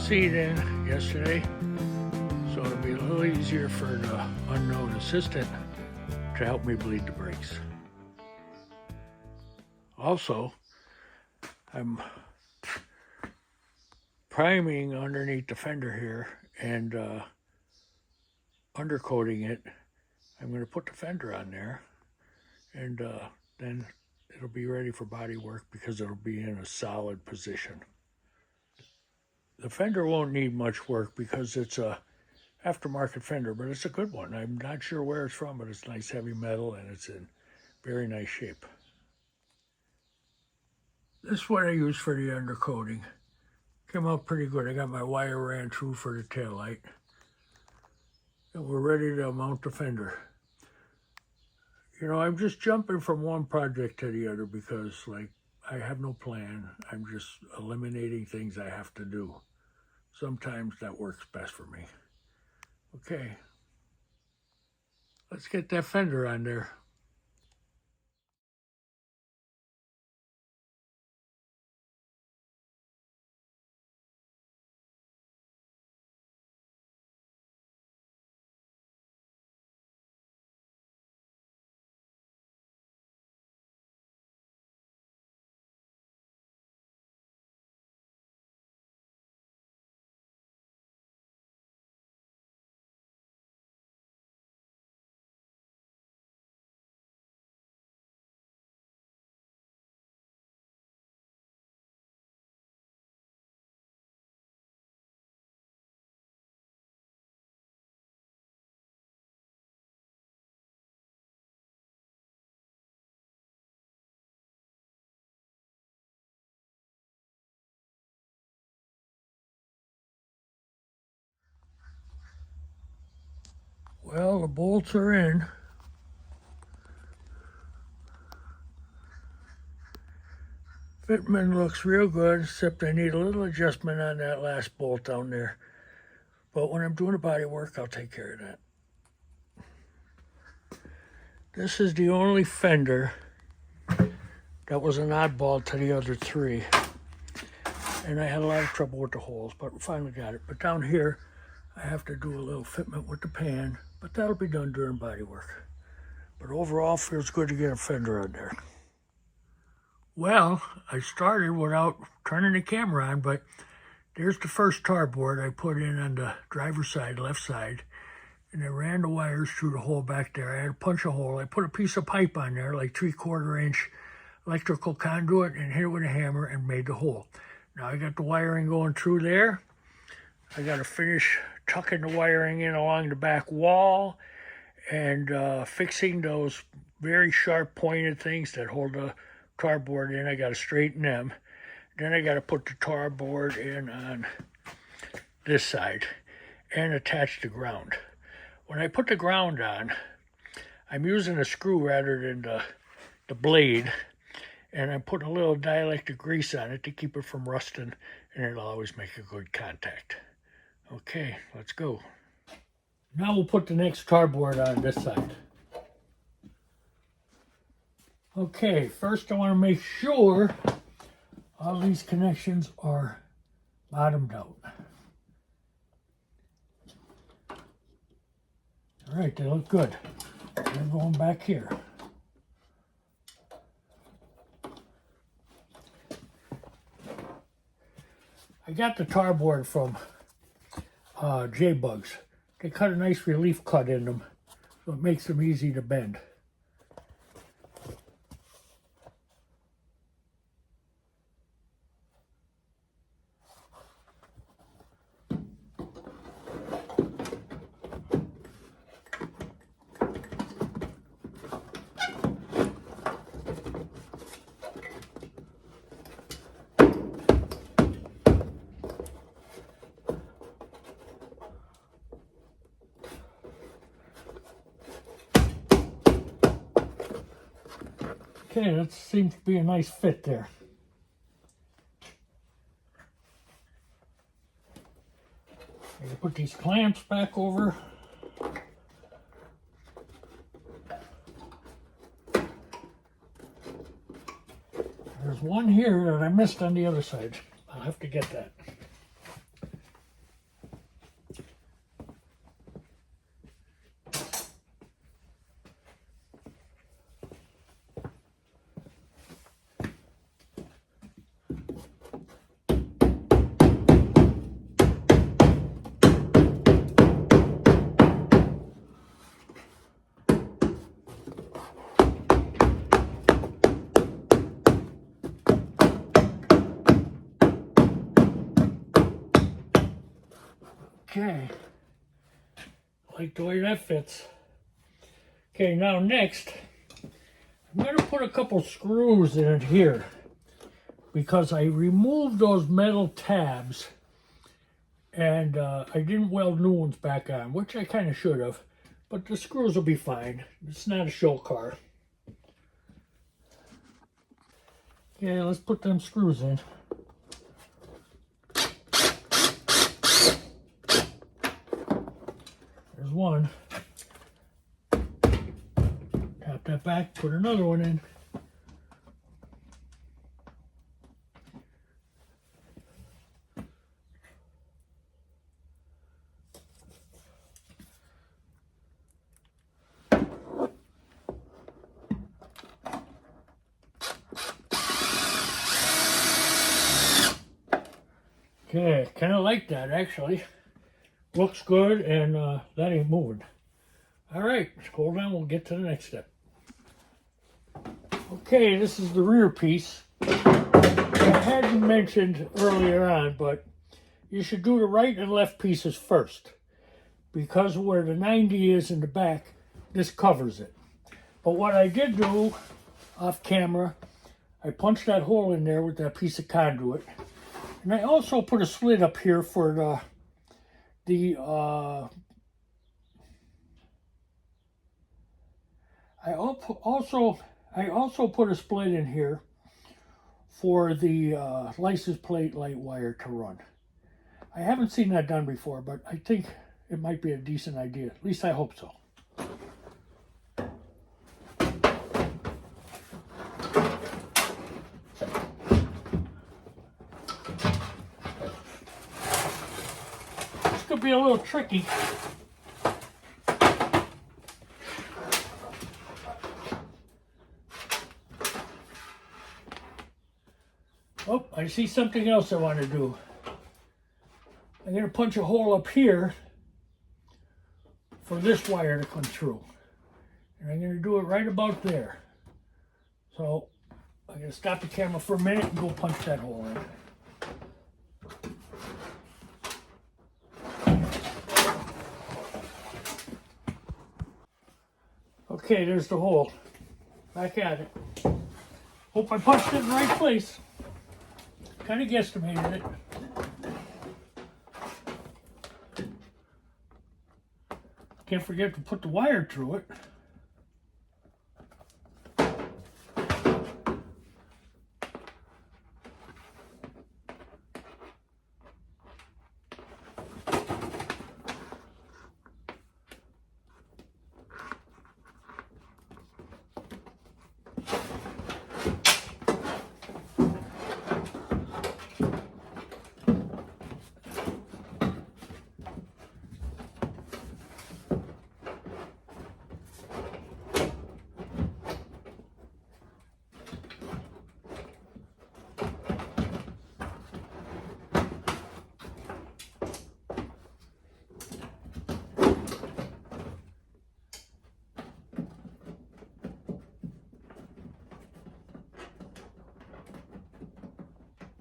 seat in yesterday, so it'll be a little easier for the unknown assistant to help me bleed the brakes. Also, I'm priming underneath the fender here and undercoating it. I'm going to put the fender on there, and then it'll be ready for body work because it'll be in a solid position. The fender won't need much work because it's a aftermarket fender, but it's a good one. I'm not sure where it's from, but it's nice heavy metal and it's in very nice shape. This is what I use for the undercoating. Came out pretty good. I got my wire ran through for the taillight. And we're ready to mount the fender. You know, I'm just jumping from one project to the other because, like, I have no plan. I'm just eliminating things I have to do. Sometimes that works best for me. Okay. Let's get that fender on there. Well, the bolts are in. Fitment looks real good, except I need a little adjustment on that last bolt down there. But when I'm doing the body work, I'll take care of that. This is the only fender that was an oddball to the other three. And I had a lot of trouble with the holes, but finally got it. But down here, I have to do a little fitment with the pan, but that'll be done during body work. But overall, feels good to get a fender on there. Well, I started without turning the camera on, but there's the first tar board I put in on the driver's side, left side, and I ran the wires through the hole back there. I had to punch a hole. I put a piece of pipe on there, like 3/4 inch electrical conduit, and hit it with a hammer and made the hole. Now I got the wiring going through there. I got to finish tucking the wiring in along the back wall and fixing those very sharp pointed things that hold the tar board in. I got to straighten them. Then I got to put the tar board in on this side and attach the ground. When I put the ground on, I'm using a screw rather than the blade, and I'm putting a little dielectric grease on it to keep it from rusting, and it'll always make a good contact. Okay, let's go. Now we'll put the next tar board on this side. Okay, first I want to make sure all these connections are bottomed out. All right, they look good. They're going back here. I got the tar board from J-Bugs. They cut a nice relief cut in them, so it makes them easy to bend. Okay, that seems to be a nice fit there. I can put these clamps back over. There's one here that I missed on the other side. I'll have to get that. Okay. Like the way that fits. Okay, now next, I'm going to put a couple screws in it here because I removed those metal tabs and I didn't weld new ones back on, which I kind of should have, but the screws will be fine. It's not a show car. Okay, let's put them screws in. There's one. Tap that back, put another one in. Okay, kind of like that actually. Looks good, and that ain't moving. All right, hold on, we'll get to the next step. Okay, this is the rear piece. I hadn't mentioned earlier on, but you should do the right and left pieces first, because where the 90 is in the back, this covers it. But what I did do off camera, I punched that hole in there with that piece of conduit, and I also put a slit up here for I also put a split in here for the license plate light wire to run. I haven't seen that done before, but I think it might be a decent idea. At least I hope so. This could be a little tricky. Oh, I see something else I want to do. I'm going to punch a hole up here for this wire to come through. And I'm going to do it right about there. So I'm going to stop the camera for a minute and go punch that hole in. Okay, there's the hole. Back at it. Hope I punched it in the right place. Kind of guesstimated it. Can't forget to put the wire through it.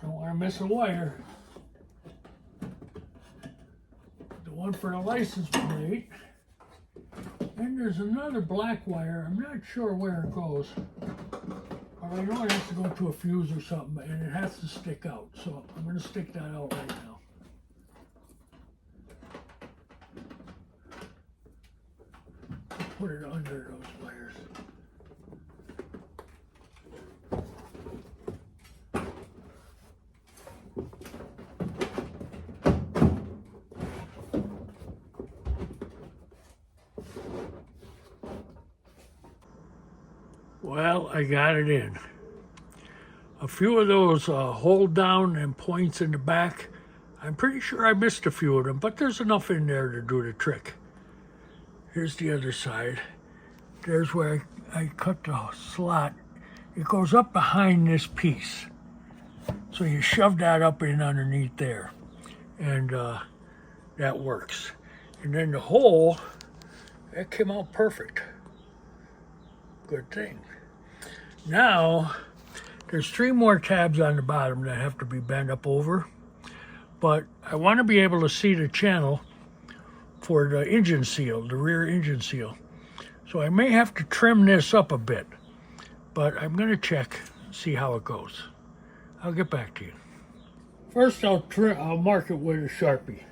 Don't want to miss a wire. The one for the license plate. Then there's another black wire. I'm not sure where it goes. But I know it has to go to a fuse or something, and it has to stick out. So I'm going to stick that out right now. Put it under those wires. Well, I got it in. A few of those hold down and points in the back, I'm pretty sure I missed a few of them, but there's enough in there to do the trick. Here's the other side. There's where I cut the slot. It goes up behind this piece. So you shove that up in underneath there. And that works. And then the hole, that came out perfect. Good thing. Now, there's 3 more tabs on the bottom that have to be bent up over. But I want to be able to see the channel for the engine seal, the rear engine seal. So I may have to trim this up a bit, but I'm going to check, see how it goes. I'll get back to you. First, I'll mark it with a Sharpie.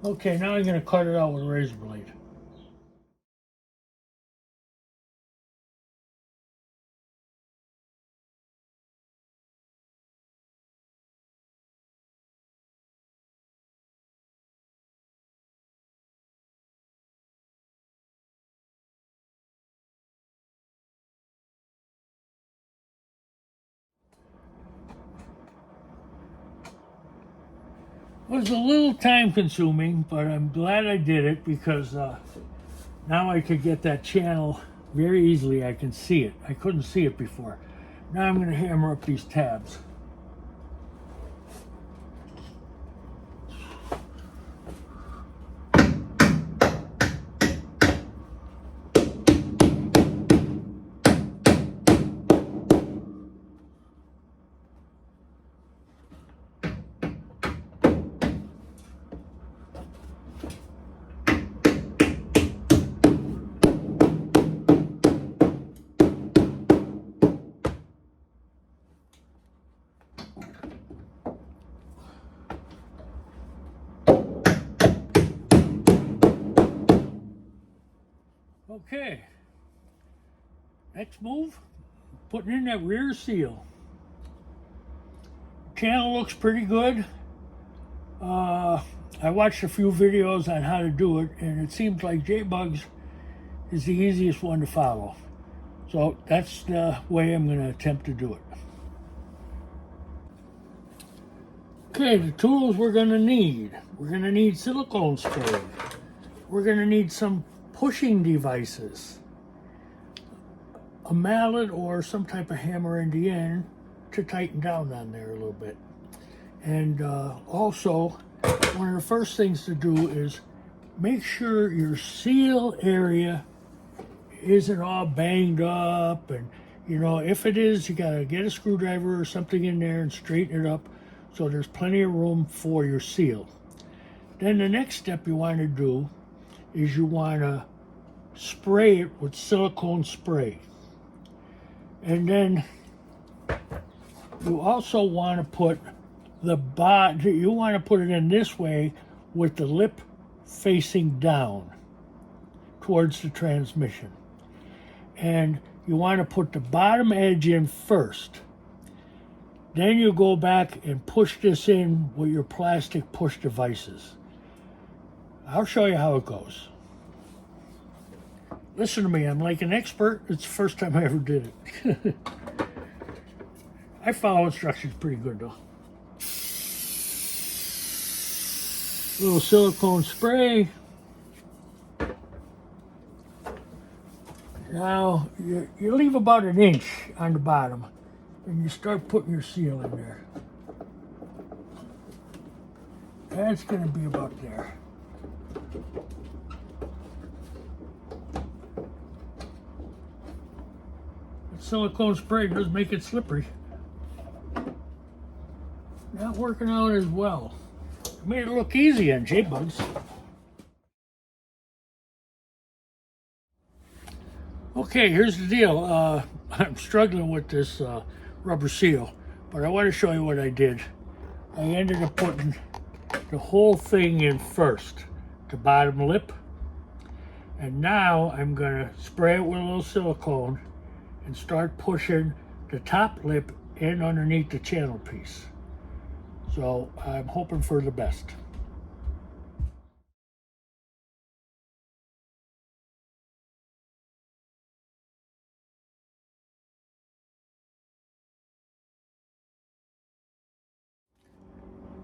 Okay, now I'm going to cut it out with a razor blade. It was a little time consuming, but I'm glad I did it because now I could get that channel very easily. I can see it. I couldn't see it before. Now I'm going to hammer up these tabs. Okay, next move, putting in that rear seal. Channel looks pretty good. I watched a few videos on how to do it, and it seems like J-Bugs is the easiest one to follow. So that's the way I'm going to attempt to do it. Okay, the tools we're going to need. We're going to need silicone spray. We're going to need some pushing devices. A mallet or some type of hammer in the end to tighten down on there a little bit. And also, one of the first things to do is make sure your seal area isn't all banged up, and you know, if it is, you gotta get a screwdriver or something in there and straighten it up so there's plenty of room for your seal. Then the next step you want to do is you want to spray it with silicone spray, and then you also want to put you want to put it in this way with the lip facing down towards the transmission. And you want to put the bottom edge in first. Then you go back and push this in with your plastic push devices. I'll show you how it goes. Listen to me, I'm like an expert. It's the first time I ever did it. I follow instructions pretty good though. Little silicone spray. Now, you leave about an inch on the bottom, and you start putting your seal in there. That's going to be about there. The silicone spray does make it slippery. Not working out as well. Made it look easy on J-Bugs. Okay, here's the deal. I'm struggling with this rubber seal, but I want to show you what I did. I ended up putting the whole thing in first, the bottom lip, and now I'm going to spray it with a little silicone and start pushing the top lip in underneath the channel piece. So I'm hoping for the best.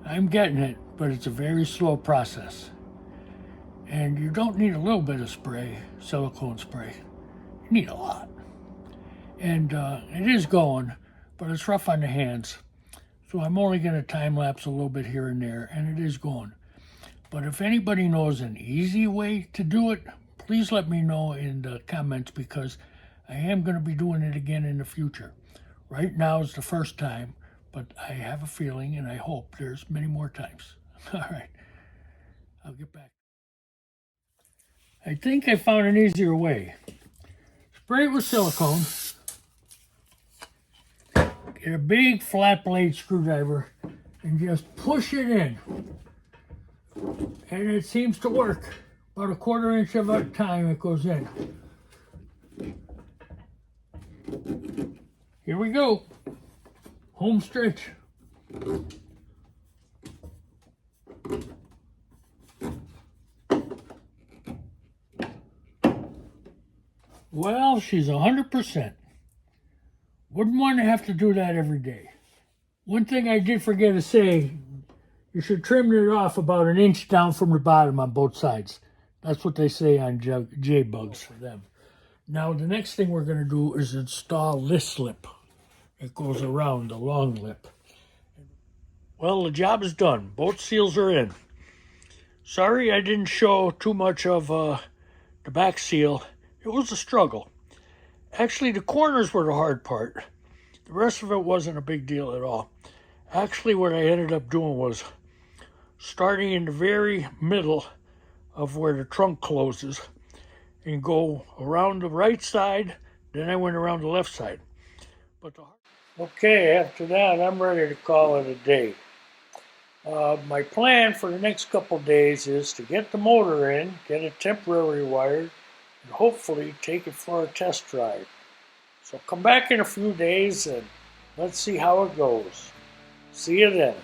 I'm getting it, but it's a very slow process. And you don't need a little bit of spray, silicone spray. You need a lot. And it is going, but it's rough on the hands. So I'm only going to time lapse a little bit here and there, and it is going. But if anybody knows an easy way to do it, please let me know in the comments, because I am going to be doing it again in the future. Right now is the first time, but I have a feeling and I hope there's many more times. All right, I'll get back. I think I found an easier way. Spray it with silicone. Get a big flat blade screwdriver and just push it in. And it seems to work. About a 1/4 inch at a time it goes in. Here we go. Home stretch. Well, she's 100%. Wouldn't want to have to do that every day. One thing I did forget to say, you should trim it off about 1 inch down from the bottom on both sides. That's what they say on J-bugs for them. Now, the next thing we're going to do is install this lip. It goes around the long lip. Well, the job is done. Both seals are in. Sorry I didn't show too much of the back seal. It was a struggle. Actually, the corners were the hard part. The rest of it wasn't a big deal at all. Actually, what I ended up doing was starting in the very middle of where the trunk closes and go around the right side, then I went around the left side. Okay, after that, I'm ready to call it a day. My plan for the next couple days is to get the motor in, get it temporarily wired, and hopefully take it for a test drive. So come back in a few days and let's see how it goes. See you then.